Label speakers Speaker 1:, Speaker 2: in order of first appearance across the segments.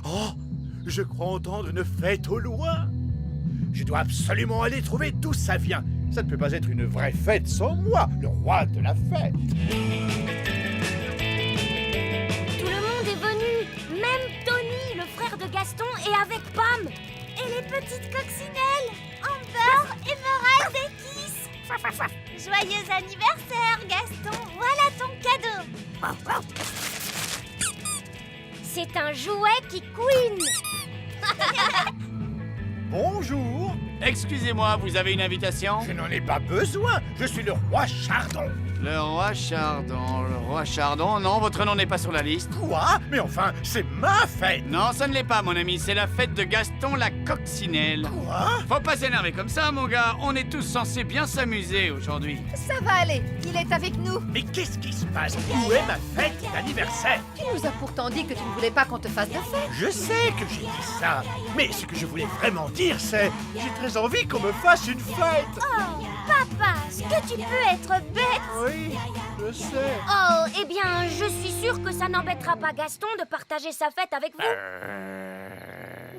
Speaker 1: Oh, je crois entendre une fête au loin. Je dois absolument aller trouver d'où ça vient. Ça ne peut pas être une vraie fête sans moi, le roi de la fête.
Speaker 2: Tout le monde est venu, même Tony, le frère de Gaston, et avec Pam. Et les petites coccinelles, Amber, Emerald et Kiss. Joyeux anniversaire, Gaston, voilà ton cadeau. C'est un jouet qui couine.
Speaker 1: Bonjour.
Speaker 3: Excusez-moi, vous avez une invitation?
Speaker 1: Je n'en ai pas besoin. Je suis le roi Chardon.
Speaker 3: Le roi Chardon, le roi Chardon, non, votre nom n'est pas sur la liste.
Speaker 1: Quoi? Mais enfin, c'est ma fête.
Speaker 3: Non, ça ne l'est pas, mon ami, c'est la fête de Gaston la coccinelle.
Speaker 1: Quoi?
Speaker 3: Faut pas s'énerver comme ça, mon gars, on est tous censés bien s'amuser aujourd'hui.
Speaker 4: Ça va aller, il est avec nous.
Speaker 1: Mais qu'est-ce qui se passe? Où est ma fête d'anniversaire?
Speaker 4: Tu nous as pourtant dit que tu ne voulais pas qu'on te fasse de fête.
Speaker 1: Je sais que j'ai dit ça, mais ce que je voulais vraiment dire, c'est... J'ai très envie qu'on me fasse une fête.
Speaker 2: Oh, papa, est-ce que tu peux être bête?
Speaker 1: Oui, je sais.
Speaker 2: Oh, eh bien, je suis sûre que ça n'embêtera pas Gaston de partager sa fête avec vous.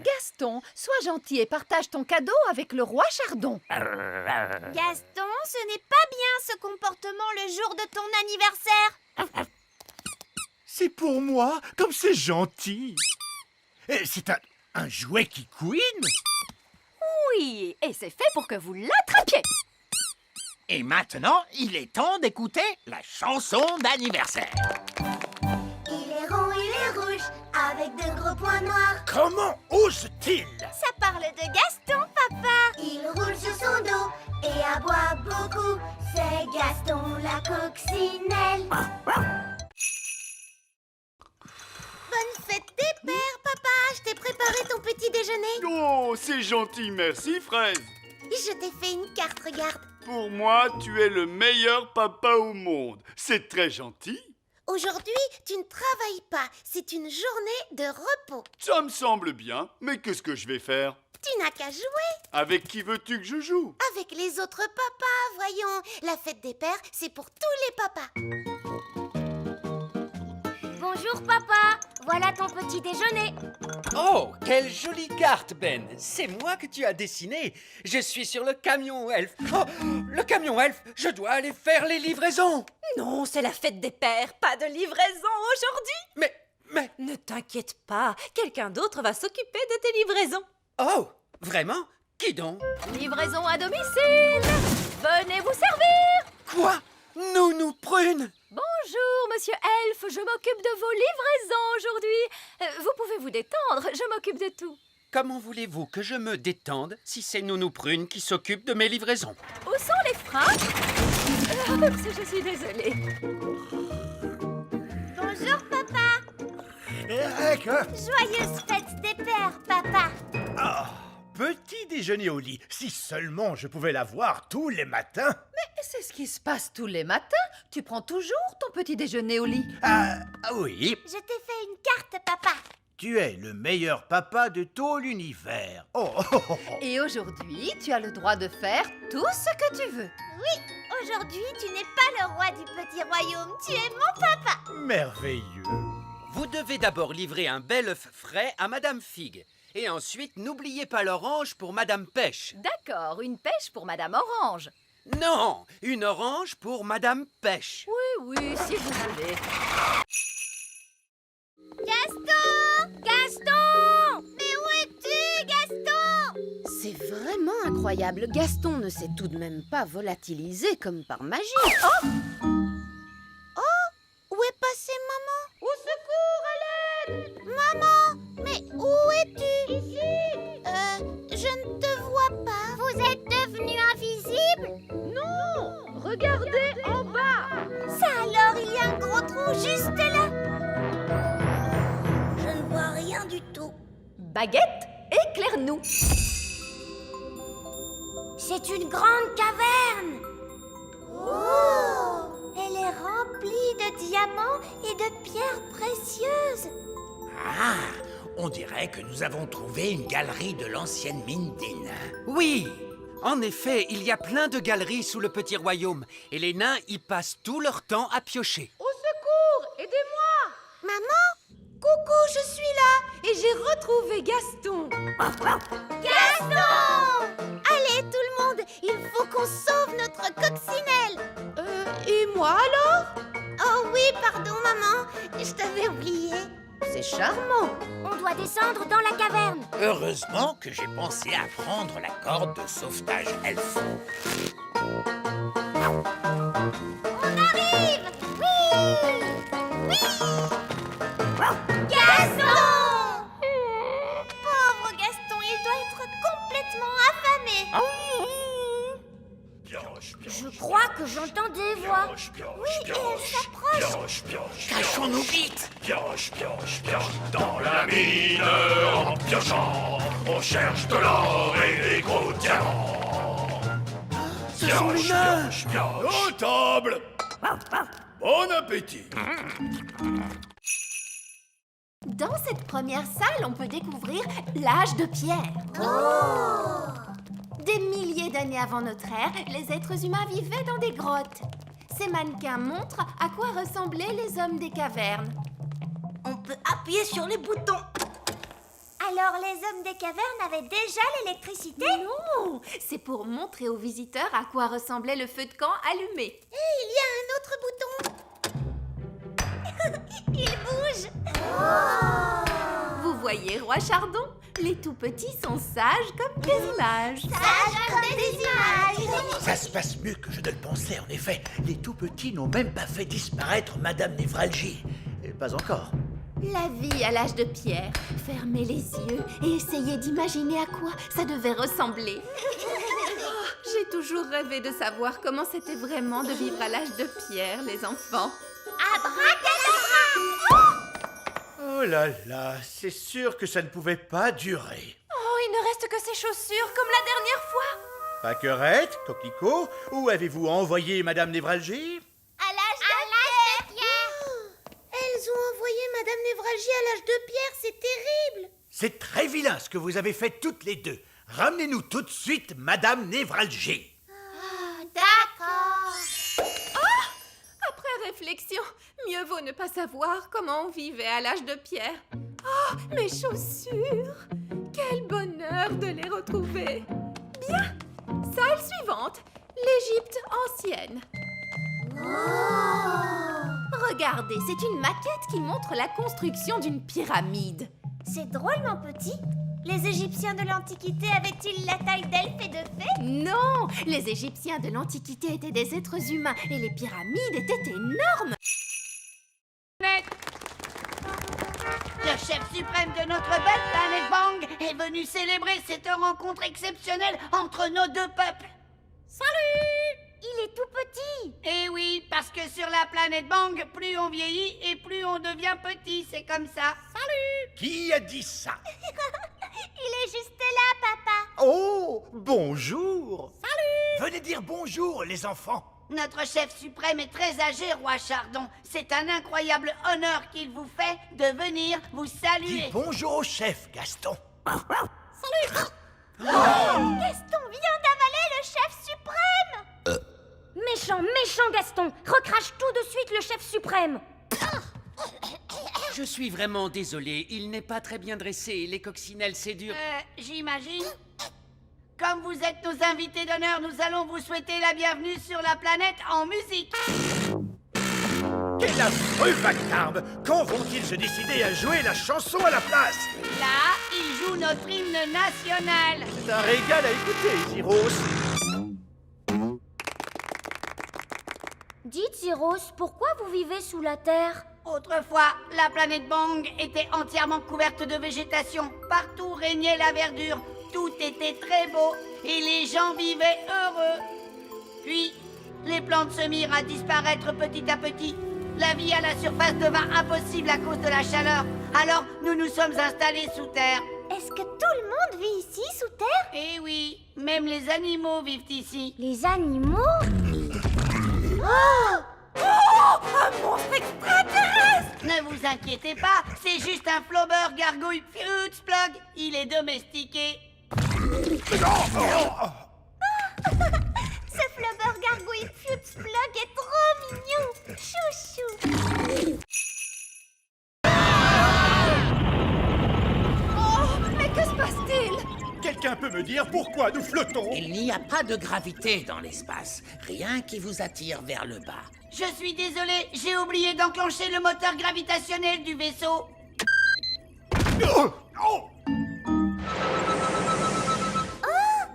Speaker 4: Gaston, sois gentil et partage ton cadeau avec le roi Chardon.
Speaker 2: Gaston, ce n'est pas bien ce comportement le jour de ton anniversaire.
Speaker 1: C'est pour moi, comme c'est gentil. Et c'est un jouet qui couine.
Speaker 4: Oui, et c'est fait pour que vous l'attrapiez.
Speaker 5: Et maintenant, il est temps d'écouter la chanson d'anniversaire.
Speaker 2: Il est rond, il est rouge, avec de gros points noirs.
Speaker 1: Comment ose-t-il?
Speaker 2: Ça parle de Gaston, papa. Il roule sur son dos et aboie beaucoup. C'est Gaston la coccinelle. Bonne fête des pères, papa. Je t'ai préparé ton petit déjeuner.
Speaker 3: Oh, c'est gentil, merci, Fraise.
Speaker 2: Je t'ai fait une carte, regarde.
Speaker 3: Pour moi, tu es le meilleur papa au monde. C'est très gentil.
Speaker 2: Aujourd'hui, tu ne travailles pas. C'est une journée de repos.
Speaker 3: Ça me semble bien, mais qu'est-ce que je vais faire?
Speaker 2: Tu n'as qu'à jouer
Speaker 3: Avec qui veux-tu que je joue?
Speaker 2: avec les autres papas, voyons. La fête des pères, c'est pour tous les papas. Bonjour, papa. Voilà ton petit déjeuner.
Speaker 6: Oh, quelle jolie carte, Ben. C'est moi que tu as dessiné. Je suis sur le camion elfe. Oh, le camion elfe, je dois aller faire les livraisons.
Speaker 4: Non, c'est la fête des pères, pas de livraison aujourd'hui.
Speaker 6: Mais...
Speaker 4: Ne t'inquiète pas, quelqu'un d'autre va s'occuper de tes livraisons.
Speaker 6: Oh, vraiment? Qui donc?
Speaker 4: Livraison à domicile. Venez vous servir.
Speaker 6: Quoi? Nounou Prune?
Speaker 4: Bonjour, monsieur Elfe, je m'occupe de vos livraisons aujourd'hui. Vous pouvez vous détendre, je m'occupe de tout.
Speaker 6: Comment voulez-vous que je me détende si c'est Nounou Prune qui s'occupe de mes livraisons?
Speaker 4: Où sont les freins? Je suis désolée.
Speaker 2: Bonjour, papa. Joyeuse fête des pères, papa.
Speaker 1: Ah, petit déjeuner au lit. Si seulement je pouvais l'avoir tous les matins.
Speaker 4: C'est ce qui se passe tous les matins. Tu prends toujours ton petit déjeuner au lit.
Speaker 1: Ah oui,
Speaker 2: Je t'ai fait une carte, papa.
Speaker 1: tu es le meilleur papa de tout l'univers. Oh, oh, oh, oh.
Speaker 4: Et aujourd'hui, tu as le droit de faire tout ce que tu veux.
Speaker 2: Aujourd'hui, tu n'es pas le roi du petit royaume. Tu es mon papa.
Speaker 1: Merveilleux.
Speaker 6: Vous devez d'abord livrer un bel œuf frais à Madame Figue. Et ensuite, n'oubliez pas l'orange pour Madame Pêche.
Speaker 4: D'accord, une pêche pour Madame Orange.
Speaker 6: Non, une orange pour Madame Pêche.
Speaker 4: Oui, si vous voulez.
Speaker 2: Gaston! Gaston! Mais où es-tu, Gaston?
Speaker 7: C'est vraiment incroyable. Gaston ne s'est tout de même pas volatilisé comme par magie.
Speaker 2: Où est passée maman? Au secours, à l'aide! Maman! Mais où es-tu? Ici! Je ne te vois pas. Vous êtes devenu invisible?
Speaker 4: Non, regardez en bas.
Speaker 2: Ça alors, il y a un gros trou juste là. Je ne vois rien du tout.
Speaker 4: Baguette, éclaire-nous.
Speaker 2: C'est une grande caverne. Oh! Elle est remplie de diamants et de pierres précieuses.
Speaker 5: Ah, on dirait que nous avons trouvé une galerie de l'ancienne mine des nains.
Speaker 6: Oui, en effet, il y a plein de galeries sous le petit royaume. Et les nains y passent tout leur temps à piocher.
Speaker 4: Au secours, aidez-moi.
Speaker 2: Maman? Coucou, je suis là et
Speaker 4: j'ai retrouvé Gaston.
Speaker 2: Gaston! Allez, tout le monde, il faut qu'on sauve notre coccinelle.
Speaker 7: Et moi alors?
Speaker 2: Oh oui, pardon, maman, je t'avais oublié.
Speaker 7: C'est charmant.
Speaker 2: On doit descendre dans la caverne.
Speaker 5: Heureusement que j'ai pensé à prendre la corde de sauvetage elfe.
Speaker 2: On arrive! Oui! Oui! Gaston! Pauvre Gaston, il doit être complètement affamé. Je crois que j'entends des voix. Oui, et elles s'approchent.
Speaker 5: Cachons-nous vite!
Speaker 8: Pioche, pioche, pioche dans la mine en piochant. On cherche de l'or et des gros diamants.
Speaker 6: Ce sont les nains!
Speaker 8: Pioche, pioche. Notable. Bon appétit.
Speaker 4: Dans cette première salle, on peut découvrir l'âge de pierre. Des milliers d'années avant notre ère, les êtres humains vivaient dans des grottes. Ces mannequins montrent à quoi ressemblaient les hommes des cavernes.
Speaker 2: On peut appuyer sur les boutons. Alors les hommes des cavernes avaient déjà l'électricité?
Speaker 4: Non, c'est pour montrer aux visiteurs à quoi ressemblait le feu de camp allumé.
Speaker 2: Il y a un autre bouton. Il bouge.
Speaker 4: Vous voyez, Roi Chardon? Les tout petits sont sages comme des images.
Speaker 2: Sage comme des images.
Speaker 5: Ça se passe mieux que je ne le pensais, en effet. Les tout-petits n'ont même pas fait disparaître Madame Névralgie. Pas encore.
Speaker 4: La vie à l'âge de pierre. Fermez les yeux et essayez d'imaginer à quoi ça devait ressembler. Oh, j'ai toujours rêvé de savoir comment c'était vraiment de vivre à l'âge de pierre, les enfants.
Speaker 2: Abracadabra!
Speaker 1: Oh là là, c'est sûr que ça ne pouvait pas durer.
Speaker 4: Oh, il ne reste que ces chaussures comme la dernière fois.
Speaker 1: Pâquerette, Coquelicot, où avez-vous envoyé Madame Névralgie?
Speaker 2: À l'âge de pierre. Elles ont envoyé Madame Névralgie à l'âge de pierre, c'est terrible.
Speaker 5: C'est très vilain ce que vous avez fait toutes les deux. Ramenez-nous tout de suite Madame Névralgie.
Speaker 2: D'accord.
Speaker 4: Après réflexion, mieux vaut ne pas savoir comment on vivait à l'âge de pierre. Oh, mes chaussures! Quel bonheur de les retrouver! Bien! Salle suivante, l'Égypte ancienne. Regardez, c'est une maquette qui montre la construction d'une pyramide.
Speaker 2: C'est drôlement petit. Les Égyptiens de l'Antiquité avaient-ils la taille d'elfes et de fées?
Speaker 4: Non! Les Égyptiens de l'Antiquité étaient des êtres humains et les pyramides étaient énormes.
Speaker 9: Le chef suprême de notre belle planète Bang est venu célébrer cette rencontre exceptionnelle entre nos deux peuples.
Speaker 2: Salut! Il est tout petit.
Speaker 9: Eh oui, parce que sur la planète Bang, plus on vieillit et plus on devient petit, c'est comme ça. Salut!
Speaker 5: Qui a dit ça?
Speaker 2: Il est juste là, papa.
Speaker 1: Oh, bonjour.
Speaker 5: Venez dire bonjour, les enfants.
Speaker 9: Notre chef suprême est très âgé, Roi Chardon. C'est un incroyable honneur qu'il vous fait de venir vous
Speaker 5: Dis
Speaker 9: saluer.
Speaker 5: bonjour au chef, Gaston.
Speaker 2: Gaston vient d'avaler le chef suprême. Méchant, méchant Gaston. Recrache tout de suite le chef suprême.
Speaker 6: Je suis vraiment désolé, il n'est pas très bien dressé. Les coccinelles, c'est dur.
Speaker 9: J'imagine. Comme vous êtes nos invités d'honneur, nous allons vous souhaiter la bienvenue sur la planète en musique.
Speaker 1: Quel affreux vacarme! Quand vont-ils se décider à jouer la chanson à la place?
Speaker 9: Là, ils jouent notre hymne national.
Speaker 1: C'est un régal à écouter, Zyros.
Speaker 2: Dites, Zyros, pourquoi vous vivez sous la terre?
Speaker 9: Autrefois, la planète Bang était entièrement couverte de végétation. Partout régnait la verdure. Tout était très beau et les gens vivaient heureux. Puis, les plantes se mirent à disparaître petit à petit. La vie à la surface devint impossible à cause de la chaleur. Alors, nous nous sommes installés sous terre.
Speaker 2: Est-ce que tout le monde vit ici, sous terre?
Speaker 9: Eh oui, même les animaux vivent ici.
Speaker 2: Les animaux?
Speaker 9: Un monstre extraterrestre! Ne vous inquiétez pas, c'est juste un flobber gargouille Futzplug. Il est domestiqué.
Speaker 2: Ce flubber gargouille Futzplug est trop mignon. Chouchou.
Speaker 1: me dire pourquoi nous flottons?
Speaker 5: Il n'y a pas de gravité dans l'espace, rien qui vous attire vers le bas.
Speaker 9: Je suis désolé, j'ai oublié d'enclencher le moteur gravitationnel du vaisseau.
Speaker 1: Oh, oh.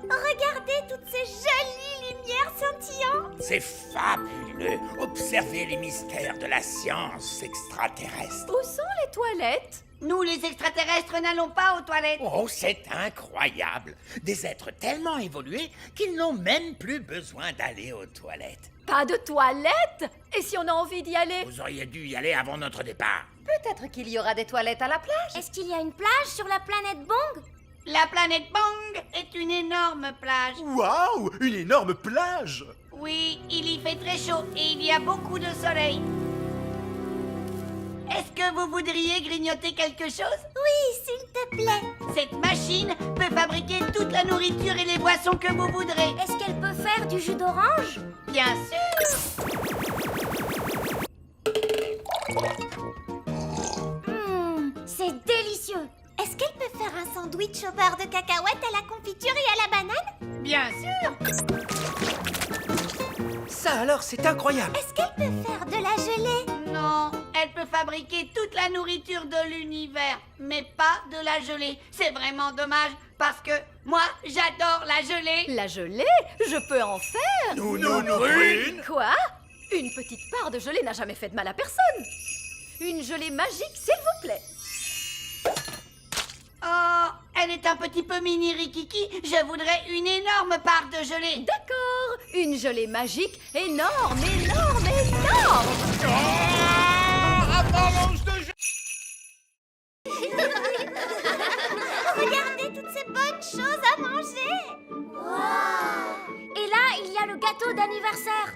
Speaker 2: Regardez toutes ces jolies lumières scintillantes.
Speaker 5: C'est fabuleux. Observez les mystères de la science extraterrestre.
Speaker 4: Où sont les toilettes?
Speaker 9: Nous, les extraterrestres, n'allons pas aux toilettes.
Speaker 5: Oh, c'est incroyable. Des êtres tellement évolués qu'ils n'ont même plus besoin d'aller aux toilettes.
Speaker 4: Pas de toilettes? Et si on a envie d'y aller?
Speaker 5: Vous auriez dû y aller avant notre départ.
Speaker 7: Peut-être qu'il y aura des toilettes à la plage.
Speaker 2: Est-ce qu'il y a une plage sur la planète Bong?
Speaker 9: La planète Bang est une énorme plage.
Speaker 1: Waouh, une énorme plage.
Speaker 9: Oui, il y fait très chaud et il y a beaucoup de soleil. Est-ce que vous voudriez grignoter quelque chose?
Speaker 2: Oui, s'il te plaît.
Speaker 9: Cette machine peut fabriquer toute la nourriture et les boissons que vous voudrez.
Speaker 2: Est-ce qu'elle peut faire du jus d'orange?
Speaker 9: Bien sûr.
Speaker 2: C'est délicieux. Est-ce qu'elle peut faire un sandwich au beurre de cacahuète, à la confiture et à la banane?
Speaker 9: Bien sûr.
Speaker 6: Ça alors, c'est incroyable.
Speaker 2: Est-ce qu'elle peut faire de la gelée?
Speaker 9: Non, elle peut fabriquer toute la nourriture de l'univers, mais pas de la gelée. C'est vraiment dommage, parce que moi, j'adore la gelée.
Speaker 4: La gelée? Je peux en faire?
Speaker 1: Nous, Prune.
Speaker 4: Quoi? Une petite part de gelée n'a jamais fait de mal à personne. Une gelée magique, s'il vous plaît.
Speaker 9: Oh, elle est un petit peu mini Rikiki. Je voudrais une énorme part de gelée.
Speaker 4: D'accord, une gelée magique énorme, énorme, énorme.
Speaker 1: Avalanche de jeu.
Speaker 2: Regardez toutes ces bonnes choses à manger. Et là, il y a le gâteau d'anniversaire.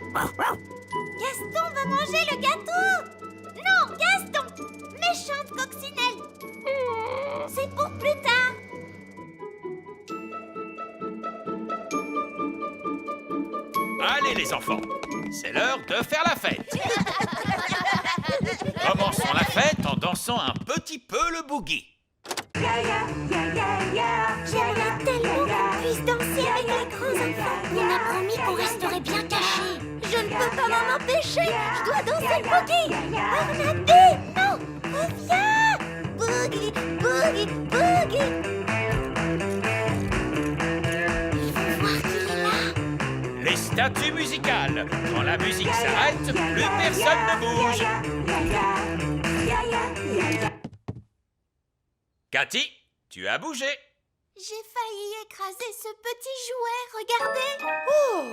Speaker 2: Gaston va manger le gâteau. Non, Gaston, méchante coccinelle. C'est pour plus tard.
Speaker 8: Allez les enfants, c'est l'heure de faire la fête. Commençons la fête en dansant un petit peu le boogie.
Speaker 2: J'aimerais tellement qu'on puisse danser avec les grands enfants. On a promis qu'on resterait bien cachés. Je ne peux pas m'en empêcher. Je dois danser le boogie. Barnabé, non, reviens. Boogie, boogie, boogie. Ils vont voir qu'il est là.
Speaker 8: Les statues musicales. Quand la musique s'arrête, plus personne ne bouge. Cathy, tu as bougé.
Speaker 2: J'ai failli écraser ce petit jouet, regardez.
Speaker 7: Oh,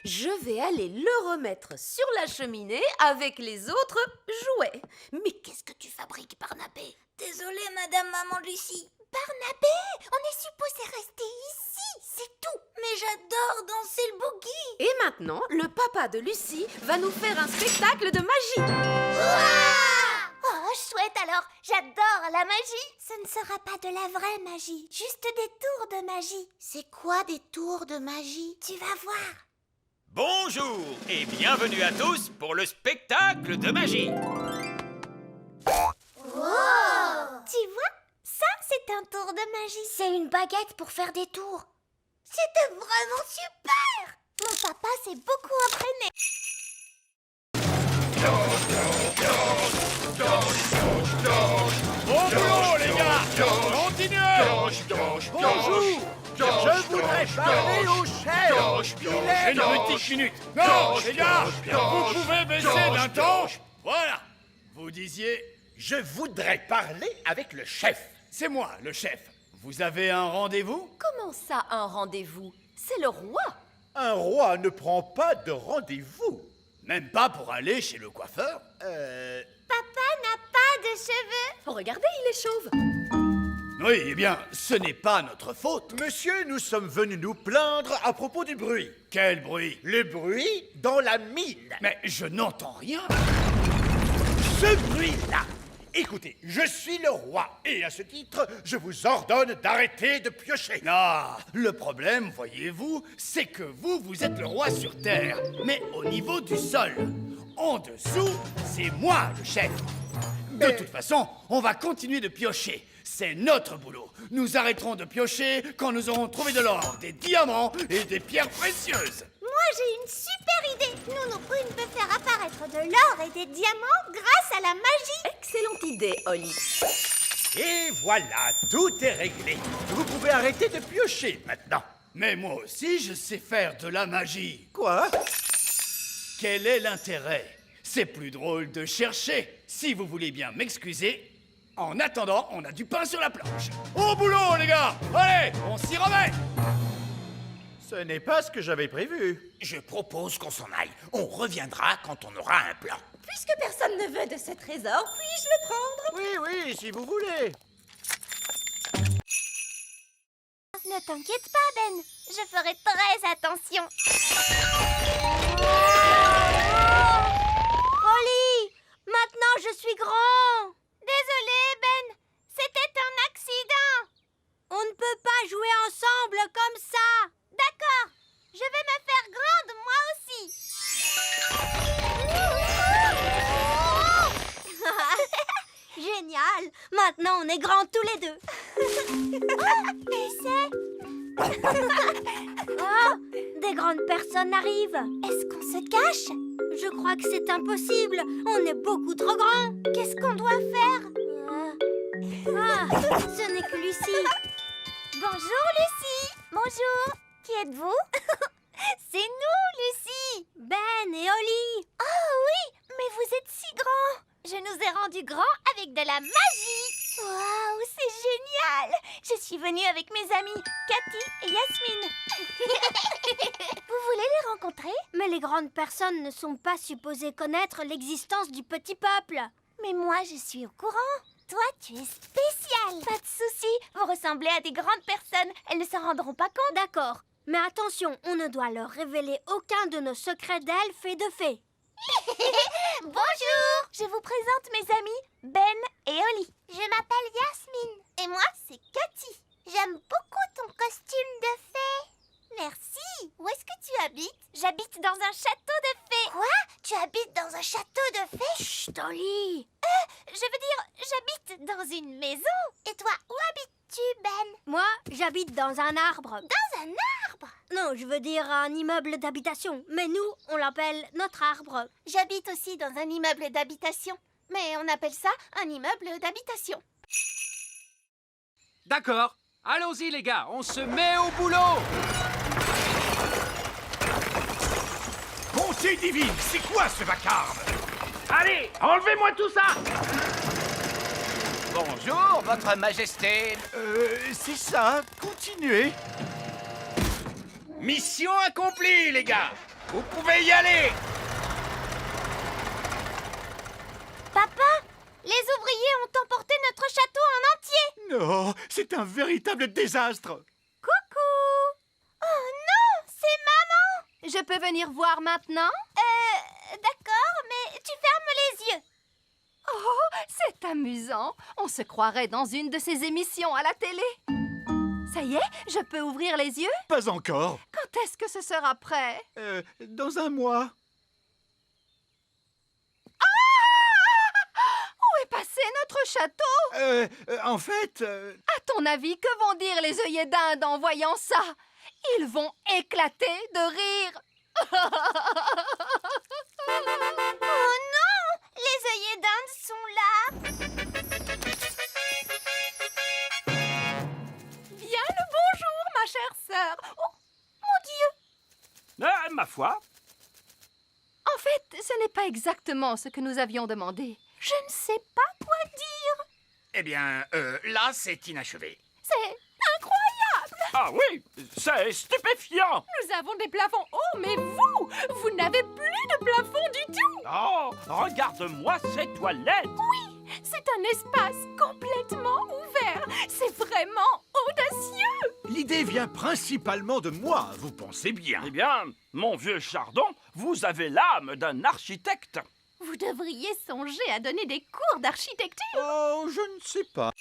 Speaker 7: je vais aller le remettre sur la cheminée avec les autres jouets. Mais qu'est-ce que tu fabriques, Barnabé?
Speaker 2: Désolée, Madame Maman Lucie. Barnabé, on est supposé rester ici, c'est tout. Mais j'adore danser le boogie.
Speaker 7: Et maintenant, le papa de Lucie va nous faire un spectacle de magie.
Speaker 2: Oh, chouette alors, j'adore la magie. Ce ne sera pas de la vraie magie, juste des tours de magie. C'est quoi des tours de magie? Tu vas voir.
Speaker 8: Bonjour et bienvenue à tous pour le spectacle de magie.
Speaker 2: Tu vois, ça c'est un tour de magie. C'est une baguette pour faire des tours. C'était vraiment super. Mon papa s'est beaucoup entraîné.
Speaker 1: Bon boulot, les gars. Continuez. Bonjour. Je voudrais parler au chef. Une petite minute. Non, les gars, vous pouvez baisser d'un ton. Voilà. Vous disiez, je voudrais parler avec le chef. C'est moi, le chef. Vous avez un rendez-vous?
Speaker 4: Comment ça, un rendez-vous? C'est le roi.
Speaker 1: Un roi ne prend pas de rendez-vous. Même pas pour aller chez le coiffeur?
Speaker 2: Papa n'a pas de cheveux.
Speaker 4: Regardez, il est chauve.
Speaker 1: Oui, eh bien, ce n'est pas notre faute. Monsieur, nous sommes venus nous plaindre à propos du bruit. Quel bruit? Le bruit dans la mine. Mais je n'entends rien. Ce bruit-là. Écoutez, je suis le roi, et à ce titre, je vous ordonne d'arrêter de piocher. Ah, le problème, voyez-vous, c'est que vous êtes le roi sur Terre, mais au niveau du sol. En dessous, c'est moi le chef. De toute façon, on va continuer de piocher. C'est notre boulot. Nous arrêterons de piocher quand nous aurons trouvé de l'or, des diamants et des pierres précieuses.
Speaker 2: Moi, j'ai une super idée. Nous pourrions faire apparaître de l'or et des diamants grâce à la magie.
Speaker 7: Excellente idée, Oli.
Speaker 5: Et voilà, tout est réglé. Vous pouvez arrêter de piocher maintenant.
Speaker 1: Mais moi aussi, je sais faire de la magie.
Speaker 5: Quoi?
Speaker 1: Quel est l'intérêt? C'est plus drôle de chercher. Si vous voulez bien m'excuser, en attendant, on a du pain sur la planche. Au boulot, les gars! Allez, on s'y remet!
Speaker 5: Ce n'est pas ce que j'avais prévu.
Speaker 8: Je propose qu'on s'en aille. On reviendra quand on aura un plan.
Speaker 7: Puisque personne ne veut de ce trésor, puis-je le prendre?
Speaker 5: Oui, si vous voulez.
Speaker 2: Ne t'inquiète pas, Ben. Je ferai très attention. Oli, maintenant je suis grand. Désolé, Ben. C'était un accident. On ne peut pas jouer ensemble comme ça. D'accord. Je vais me faire grande, moi aussi. Génial. Maintenant, on est grands tous les deux. Et c'est... Oh, des grandes personnes arrivent. Est-ce qu'on se cache? Je crois que c'est impossible. On est beaucoup trop grands. Qu'est-ce qu'on doit faire? Ce n'est que Lucie. Bonjour, Lucie. Bonjour. Qui êtes-vous? C'est nous, Lucie. Ben et Oli. Oh oui, mais vous êtes si grands. Je nous ai rendus grands avec de la magie. Waouh, c'est génial. Je suis venue avec mes amis Cathy et Yasmine. Vous voulez les rencontrer? Mais les grandes personnes ne sont pas supposées connaître l'existence du petit peuple. Mais moi, je suis au courant. Toi, tu es spécial. Pas de souci, vous ressemblez à des grandes personnes. Elles ne s'en rendront pas compte. D'accord. Mais attention, on ne doit leur révéler aucun de nos secrets d'elfes et de fées. Bonjour. Je vous présente mes amis Ben et Oli. Je m'appelle Yasmine. Et moi, c'est Cathy. J'aime beaucoup ton costume de fée. Merci. Où est-ce que tu habites? J'habite dans un château de fées. Quoi? Tu habites dans un château de fées? Chut, Oli. Je veux dire, j'habite dans une maison. Et toi, où habites-tu, Ben? Moi, j'habite dans un arbre. Dans un arbre? Non, je veux dire un immeuble d'habitation. Mais nous, on l'appelle notre arbre. J'habite aussi dans un immeuble d'habitation. Mais on appelle ça un immeuble d'habitation.
Speaker 6: D'accord. Allons-y, les gars. On se met au boulot.
Speaker 8: Bonté divine, c'est quoi ce vacarme?
Speaker 10: Allez, enlevez-moi tout ça!
Speaker 6: Bonjour, votre majesté.
Speaker 5: C'est ça, continuez.
Speaker 10: Mission accomplie, les gars! Vous pouvez y aller!
Speaker 2: Papa, les ouvriers ont emporté notre château en entier.
Speaker 5: Non, c'est un véritable désastre.
Speaker 2: Coucou. Oh non, c'est maman.
Speaker 7: Je peux venir voir maintenant?
Speaker 2: D'accord, mais tu fermes les yeux.
Speaker 7: Oh, c'est amusant. On se croirait dans une de ces émissions à la télé. Ça y est, je peux ouvrir les yeux?
Speaker 5: Pas encore.
Speaker 7: Quand est-ce que ce sera prêt?
Speaker 5: Dans un mois.
Speaker 7: Où est passé notre château?
Speaker 5: En fait...
Speaker 7: À ton avis, que vont dire les œillets d'Inde en voyant ça? Ils vont éclater de rire.
Speaker 2: Oh non, les œillets d'Inde sont là.
Speaker 4: Bien le bonjour, ma chère sœur. Oh, mon Dieu!
Speaker 10: Ma foi,
Speaker 7: En fait, ce n'est pas exactement ce que nous avions demandé.
Speaker 4: Je ne sais pas quoi dire.
Speaker 8: Eh bien, là, c'est inachevé.
Speaker 4: C'est incroyable.
Speaker 10: ah oui, c'est stupéfiant!
Speaker 4: Nous avons des plafonds hauts, mais vous n'avez plus de plafond du tout.
Speaker 10: Oh, regarde-moi ces toilettes!
Speaker 4: C'est un espace complètement ouvert. C'est vraiment audacieux.
Speaker 5: L'idée vient principalement de moi, vous pensez bien.
Speaker 10: Eh bien, mon vieux Chardon, vous avez l'âme d'un architecte.
Speaker 4: Vous devriez songer à donner des cours d'architecture.
Speaker 5: Oh, je ne sais pas.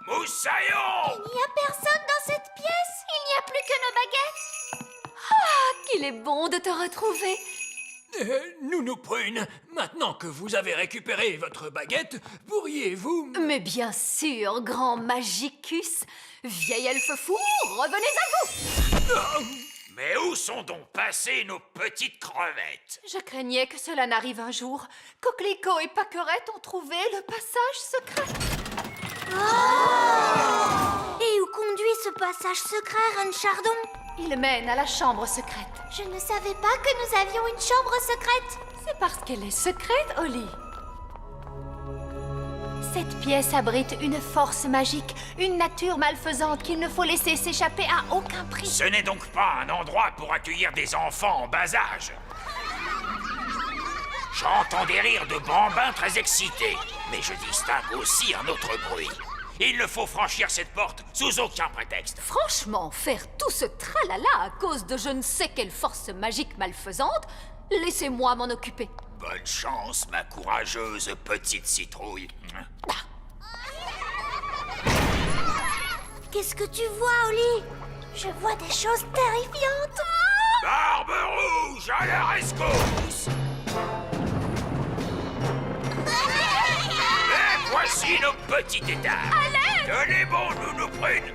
Speaker 8: Moussaillon!
Speaker 2: Il n'y a personne dans cette pièce. Il n'y a plus que nos baguettes.
Speaker 7: Qu'il est bon de te retrouver.
Speaker 5: Nounou Prune, maintenant que vous avez récupéré votre baguette, pourriez-vous...
Speaker 7: Mais bien sûr, grand Magicus. Vieil elfe fou, revenez à vous.
Speaker 8: Mais où sont donc passées nos petites crevettes?
Speaker 7: Je craignais que cela n'arrive un jour. Coquelicot et Paquerette ont trouvé le passage secret.
Speaker 2: Et où conduit ce passage secret, Reine Chardon?
Speaker 7: Il mène à la chambre secrète.
Speaker 2: Je ne savais pas que nous avions une chambre secrète.
Speaker 7: C'est parce qu'elle est secrète, Holly. Cette pièce abrite une force magique, une nature malfaisante qu'il ne faut laisser s'échapper à aucun prix.
Speaker 8: Ce n'est donc pas un endroit pour accueillir des enfants en bas âge. J'entends des rires de bambins très excités, mais je distingue aussi un autre bruit. Il ne faut franchir cette porte sous aucun prétexte.
Speaker 7: Franchement, faire tout ce tralala à cause de je ne sais quelle force magique malfaisante, laissez-moi m'en occuper.
Speaker 8: Bonne chance, ma courageuse petite citrouille.
Speaker 2: Qu'est-ce que tu vois, Holly? Je vois des choses terrifiantes.
Speaker 8: Barbe rouge à la rescousse! Et voici nos petits états. Tenez-bon, Nounou Prune.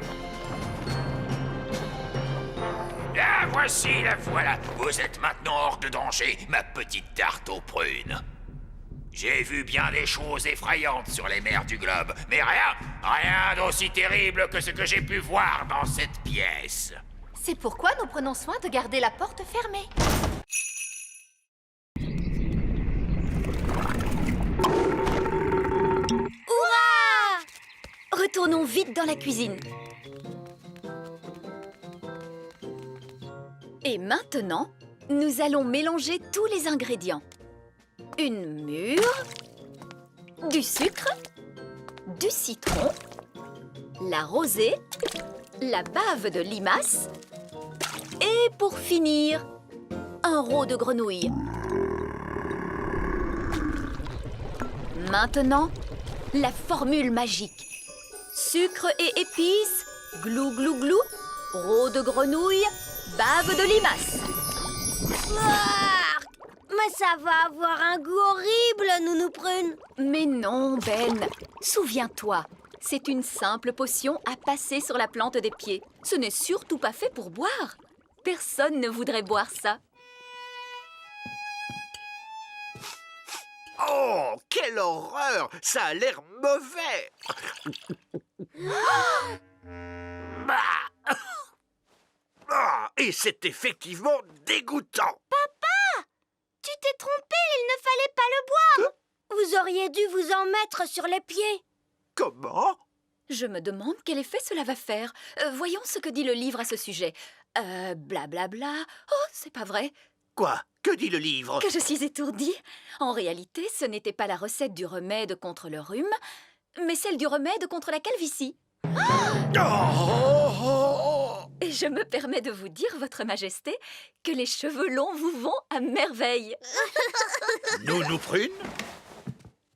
Speaker 8: La voici, la voilà. Vous êtes maintenant hors de danger, ma petite tarte aux prunes. J'ai vu bien des choses effrayantes sur les mers du globe, mais rien d'aussi terrible que ce que j'ai pu voir dans cette pièce.
Speaker 7: C'est pourquoi nous prenons soin de garder la porte fermée.
Speaker 2: Hurrah!
Speaker 7: Retournons vite dans la cuisine. Et maintenant, nous allons mélanger tous les ingrédients. Une mûre, du sucre, du citron, la rosée, la bave de limace et pour finir, un rôt de grenouille. Maintenant, la formule magique. Sucre et épices, glou glou glou, rôt de grenouille, bave de limace.
Speaker 2: Ah! Mais ça va avoir un goût horrible, Nounou Prune.
Speaker 7: Mais non, Ben. Souviens-toi, c'est une simple potion à passer sur la plante des pieds. Ce n'est surtout pas fait pour boire. Personne ne voudrait boire ça.
Speaker 5: Oh, quelle horreur! Ça a l'air mauvais! Ah, et c'est effectivement dégoûtant!
Speaker 2: Tu t'es trompé, il ne fallait pas le boire. Vous auriez dû vous en mettre sur les pieds.
Speaker 5: Comment?
Speaker 7: Je me demande quel effet cela va faire. Voyons ce que dit le livre à ce sujet. Blablabla. Oh, c'est pas vrai.
Speaker 5: Quoi? Que dit le livre?
Speaker 7: Que je suis étourdie. En réalité, ce n'était pas la recette du remède contre le rhume, mais celle du remède contre la calvitie. Et je me permets de vous dire, Votre Majesté, que les cheveux longs vous vont à merveille.
Speaker 5: Nounou Prune?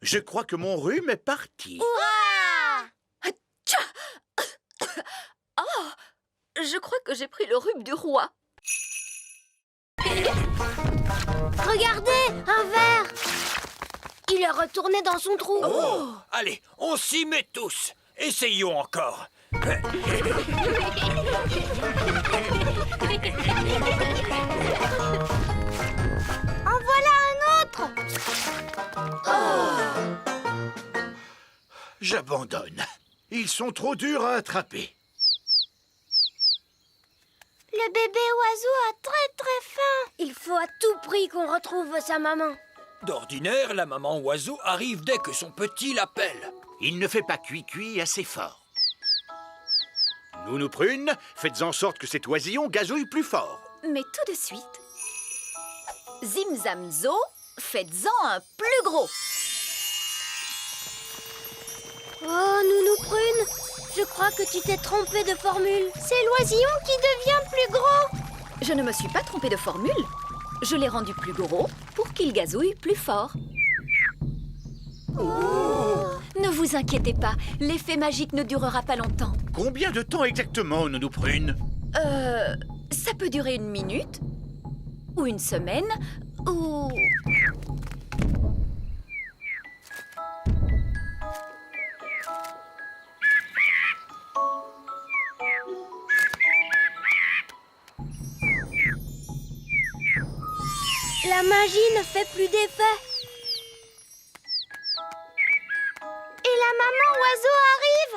Speaker 5: Je crois que mon rhume est parti.
Speaker 7: Oh, je crois que j'ai pris le rhume du roi.
Speaker 2: Regardez, un verre. Il est retourné dans son trou.
Speaker 5: Oh! Allez, on s'y met tous. Essayons encore.
Speaker 2: En voilà un autre.
Speaker 5: J'abandonne. Ils sont trop durs à attraper.
Speaker 2: Le bébé oiseau a très faim. Il faut à tout prix qu'on retrouve sa maman.
Speaker 5: D'ordinaire, la maman oiseau arrive dès que son petit l'appelle. Il ne fait pas cuit-cuit assez fort. Nounou Prune, faites en sorte que cet oisillon gazouille plus fort.
Speaker 7: Mais tout de suite, Zim Zam Zo, faites-en un plus gros.
Speaker 2: Oh, Nounou Prune, je crois que tu t'es trompée de formule. C'est l'oisillon qui devient plus gros.
Speaker 7: Je ne me suis pas trompée de formule. Je l'ai rendu plus gros pour qu'il gazouille plus fort. Ne vous inquiétez pas, l'effet magique ne durera pas longtemps.
Speaker 5: Combien de temps exactement, Nounou Prune?
Speaker 7: Ça peut durer 1 minute, ou 1 semaine,
Speaker 2: Ouh. La magie ne fait plus d'effet. Et la maman oiseau arrive.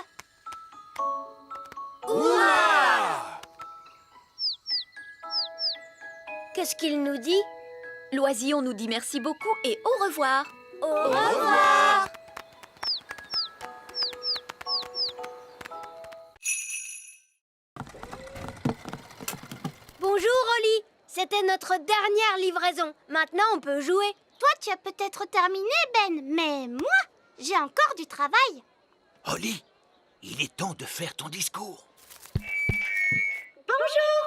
Speaker 2: Ouah! Qu'est-ce qu'il nous dit?
Speaker 7: L'oisillon nous dit merci beaucoup et au revoir.
Speaker 2: Au revoir. Bonjour Oli, c'était notre dernière livraison. Maintenant on peut jouer. Toi tu as peut-être terminé Ben, mais moi j'ai encore du travail.
Speaker 5: Holly, il est temps de faire ton discours.
Speaker 2: Bonjour,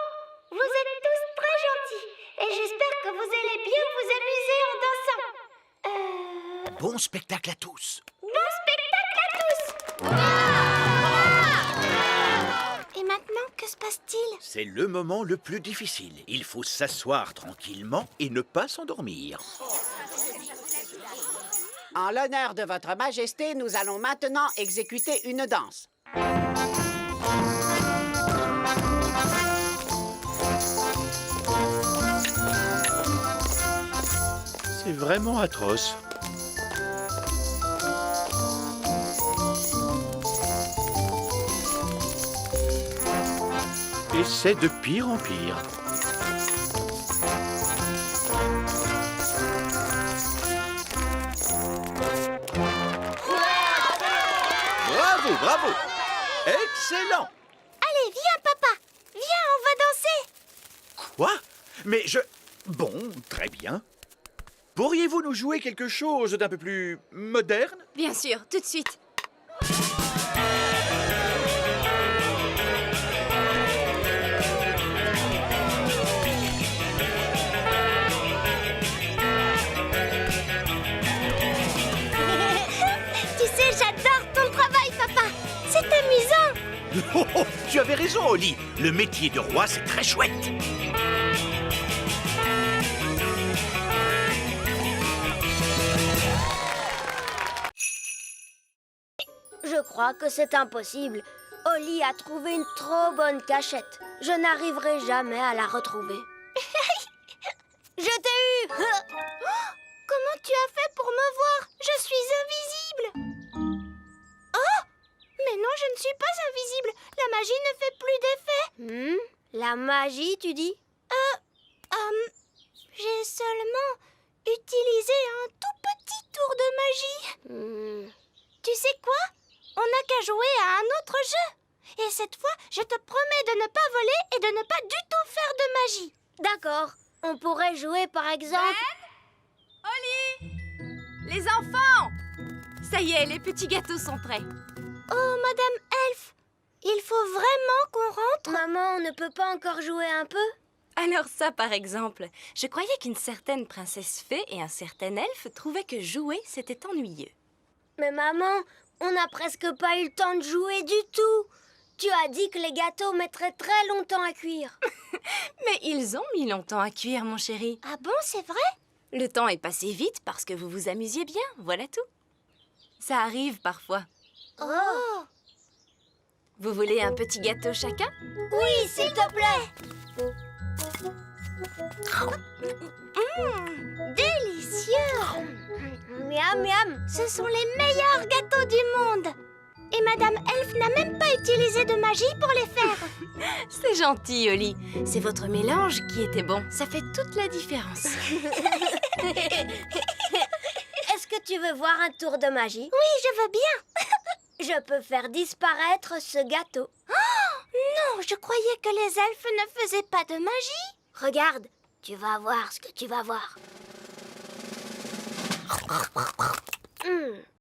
Speaker 2: vous êtes tous très gentils et j'espère que vous allez bien vous amuser en dansant.
Speaker 5: Bon spectacle à tous.
Speaker 2: Bon spectacle à tous. Et maintenant, que se passe-t-il?
Speaker 5: C'est le moment le plus difficile. Il faut s'asseoir tranquillement et ne pas s'endormir.
Speaker 11: En l'honneur de votre majesté, nous allons maintenant exécuter une danse.
Speaker 5: C'est vraiment atroce. Et c'est de pire en pire. Bravo, bravo! Excellent!
Speaker 2: Allez, viens papa, viens, on va danser.
Speaker 5: Quoi? Mais je... Bon, très bien. Pourriez-vous nous jouer quelque chose d'un peu plus moderne?
Speaker 4: Bien sûr, tout de suite.
Speaker 2: Tu sais, j'adore ton travail papa. C'est amusant.
Speaker 5: Oh, oh, tu avais raison, Holly. Le métier de roi, c'est très chouette.
Speaker 2: Je crois que c'est impossible. Oli a trouvé une trop bonne cachette. Je n'arriverai jamais à la retrouver. Je t'ai eu. Comment tu as fait pour me voir? Je suis invisible. Oh! Mais non, je ne suis pas invisible. La magie ne fait plus d'effet. La magie, tu dis? J'ai seulement utilisé un tout petit tour de magie. Tu sais quoi? On n'a qu'à jouer à un autre jeu. Et cette fois, je te promets de ne pas voler et de ne pas du tout faire de magie. D'accord. On pourrait jouer par exemple...
Speaker 4: Oli! Les enfants! Ça y est, les petits gâteaux sont prêts.
Speaker 2: Oh, Madame Elf, il faut vraiment qu'on rentre. Maman, on ne peut pas encore jouer un peu?
Speaker 12: Alors ça, par exemple, je croyais qu'une certaine princesse fée et un certain elfe trouvaient que jouer, c'était ennuyeux.
Speaker 2: Mais maman, on n'a presque pas eu le temps de jouer du tout. Tu as dit que les gâteaux mettraient très longtemps à cuire.
Speaker 12: Mais ils ont mis longtemps à cuire, mon chéri.
Speaker 2: Ah bon, c'est vrai?
Speaker 12: Le temps est passé vite parce que vous vous amusiez bien, voilà tout. Ça arrive parfois.
Speaker 2: Oh!
Speaker 12: Vous voulez un petit gâteau chacun?
Speaker 2: Oui, s'il te plaît. Délicieux. Miam, miam. Ce sont les meilleurs gâteaux du monde. Et Madame Elf n'a même pas utilisé de magie pour les faire.
Speaker 12: C'est gentil, Oli. C'est votre mélange qui était bon. Ça fait toute la différence.
Speaker 2: Est-ce que tu veux voir un tour de magie? Oui, je veux bien. Je peux faire disparaître ce gâteau. Oh, non, je croyais que les elfes ne faisaient pas de magie. Regarde, tu vas voir ce que tu vas voir.